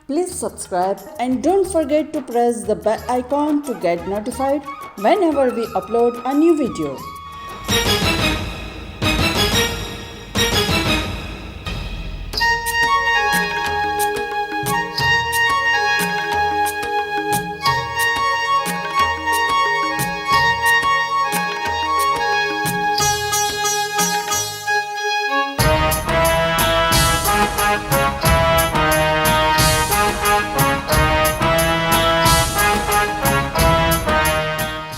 Please subscribe and don't forget to press the bell icon to get notified whenever we upload a new video.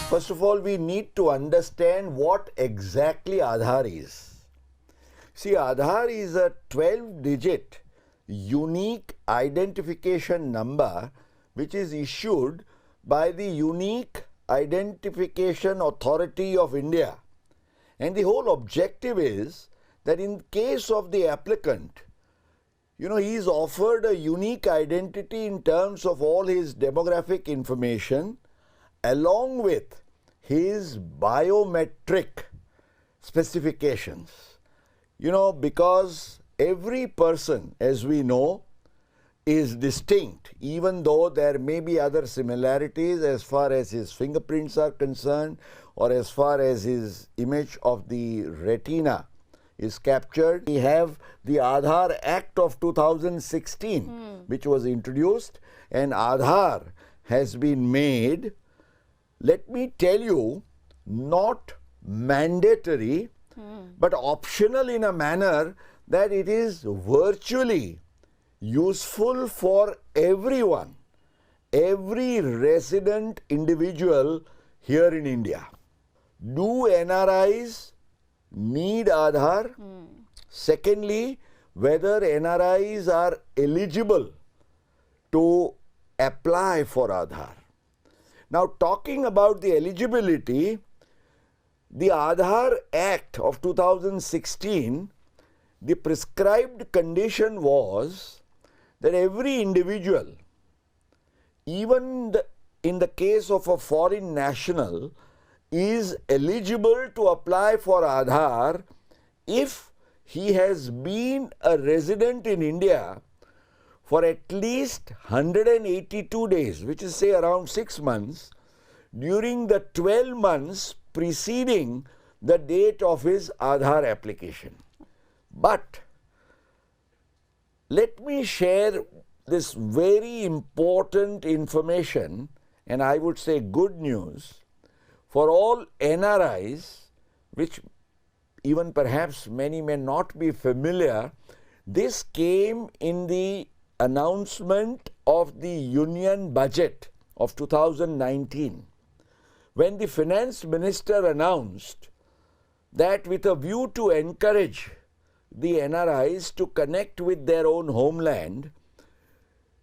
First of all, we need to understand what exactly Aadhaar is. See, Aadhaar is a 12-digit unique identification number which is issued by the Unique Identification Authority of India. And the whole objective is that in case of the applicant, he is offered a unique identity in terms of all his demographic information along with his biometric specifications. Because every person, as we know, is distinct, even though there may be other similarities as far as his fingerprints are concerned or as far as his image of the retina is captured. We have the Aadhaar Act of 2016, which was introduced, and Aadhaar has been made, let me tell you, not mandatory, but optional in a manner that it is virtually useful for everyone, every resident individual here in India. Do NRIs need Aadhaar? Secondly, whether NRIs are eligible to apply for Aadhaar. Now, talking about the eligibility, the Aadhaar Act of 2016, the prescribed condition was that every individual, even in the case of a foreign national, is eligible to apply for Aadhaar if he has been a resident in India for at least 182 days, which is say around 6 months, during the 12 months preceding the date of his Aadhaar application. But let me share this very important information, and I would say good news, for all NRIs, which even perhaps many may not be familiar. This came in the announcement of the Union Budget of 2019, when the Finance Minister announced that with a view to encourage the NRIs to connect with their own homeland,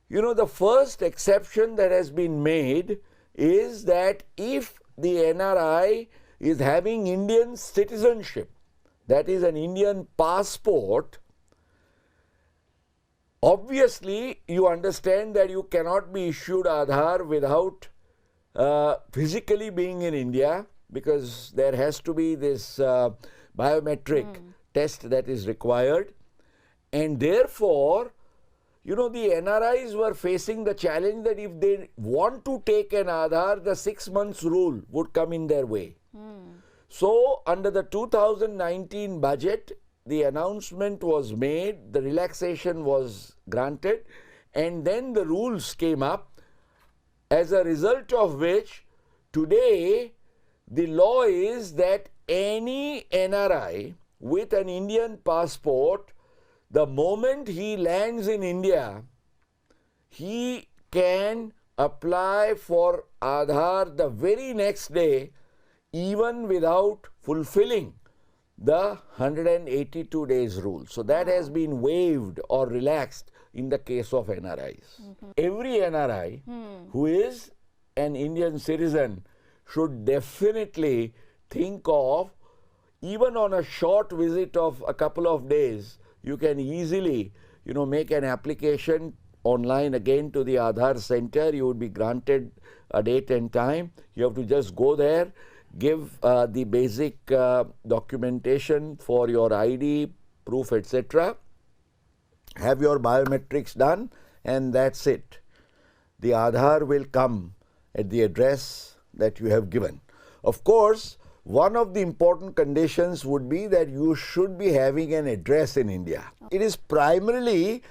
the first exception that has been made is that if the NRI is having Indian citizenship, that is an Indian passport, obviously you understand that you cannot be issued Aadhaar without physically being in India, because there has to be this biometric test that is required. And therefore, the NRIs were facing the challenge that if they want to take an Aadhaar, the 6 months rule would come in their way. So, under the 2019 budget, the announcement was made, the relaxation was granted, and then the rules came up, as a result of which today the law is that any NRI with an Indian passport, the moment he lands in India, he can apply for Aadhaar the very next day, even without fulfilling the 182 days rule. So that has been waived or relaxed in the case of NRIs. Every NRI who is an Indian citizen should definitely think of, even on a short visit of a couple of days, you can easily, make an application online again to the Aadhaar center. You would be granted a date and time. You have to just go there, give the basic documentation for your ID, proof, etc. Have your biometrics done, and that's it. The Aadhaar will come at the address that you have given. Of course, one of the important conditions would be that you should be having an address in India. It is primarily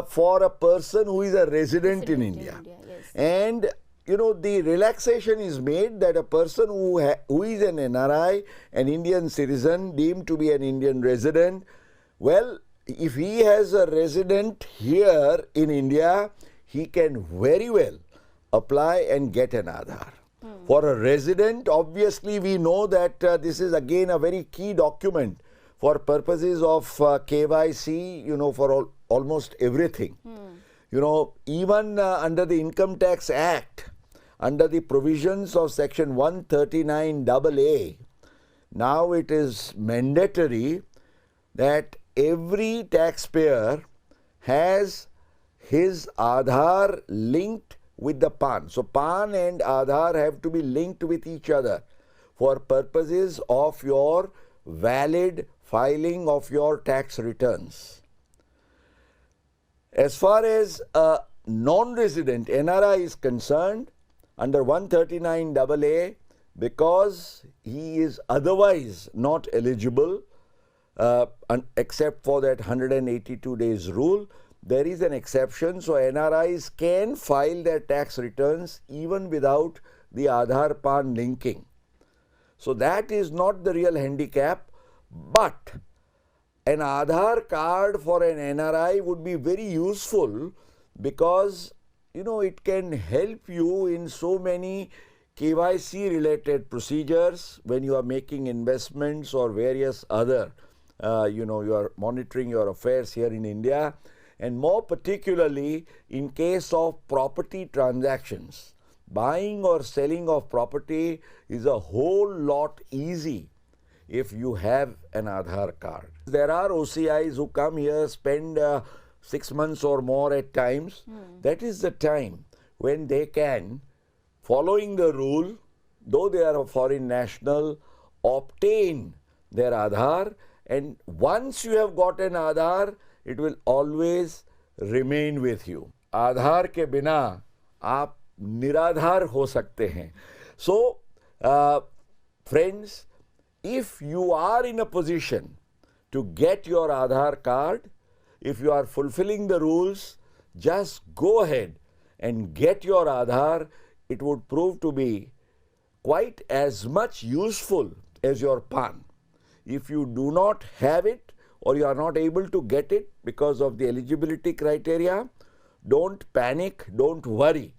for a person who is a resident in India. Yes. And the relaxation is made that a person who is an NRI, an Indian citizen, deemed to be an Indian resident, well, if he has a resident here in India, he can very well apply and get an Aadhaar. For a resident, obviously we know that this is again a very key document for purposes of KYC, for almost everything. Even under the Income Tax Act, under the provisions of Section 139AA, now it is mandatory that every taxpayer has his Aadhaar linked with the PAN. So PAN and Aadhaar have to be linked with each other for purposes of your valid filing of your tax returns. As far as a non-resident NRI is concerned, under 139AA, because he is otherwise not eligible except for that 182 days rule, there is an exception. So NRIs can file their tax returns even without the Aadhaar PAN linking. So that is not the real handicap, but an Aadhaar card for an NRI would be very useful because it can help you in so many KYC related procedures when you are making investments or various other, you are monitoring your affairs here in India, and more particularly in case of property transactions. Buying or selling of property is a whole lot easy if you have an Aadhaar card. There are OCIs who come here, spend 6 months or more at times. That is the time when they can, following the rule, though they are a foreign national, obtain their Aadhaar, and once you have got an Aadhaar, it will always remain with you. Aadhaar के बिना आप निराधार हो सकते हैं. So, friends, if you are in a position to get your Aadhaar card, if you are fulfilling the rules, just go ahead and get your Aadhaar. It would prove to be quite as much useful as your PAN. If you do not have it or you are not able to get it because of the eligibility criteria, don't panic, don't worry.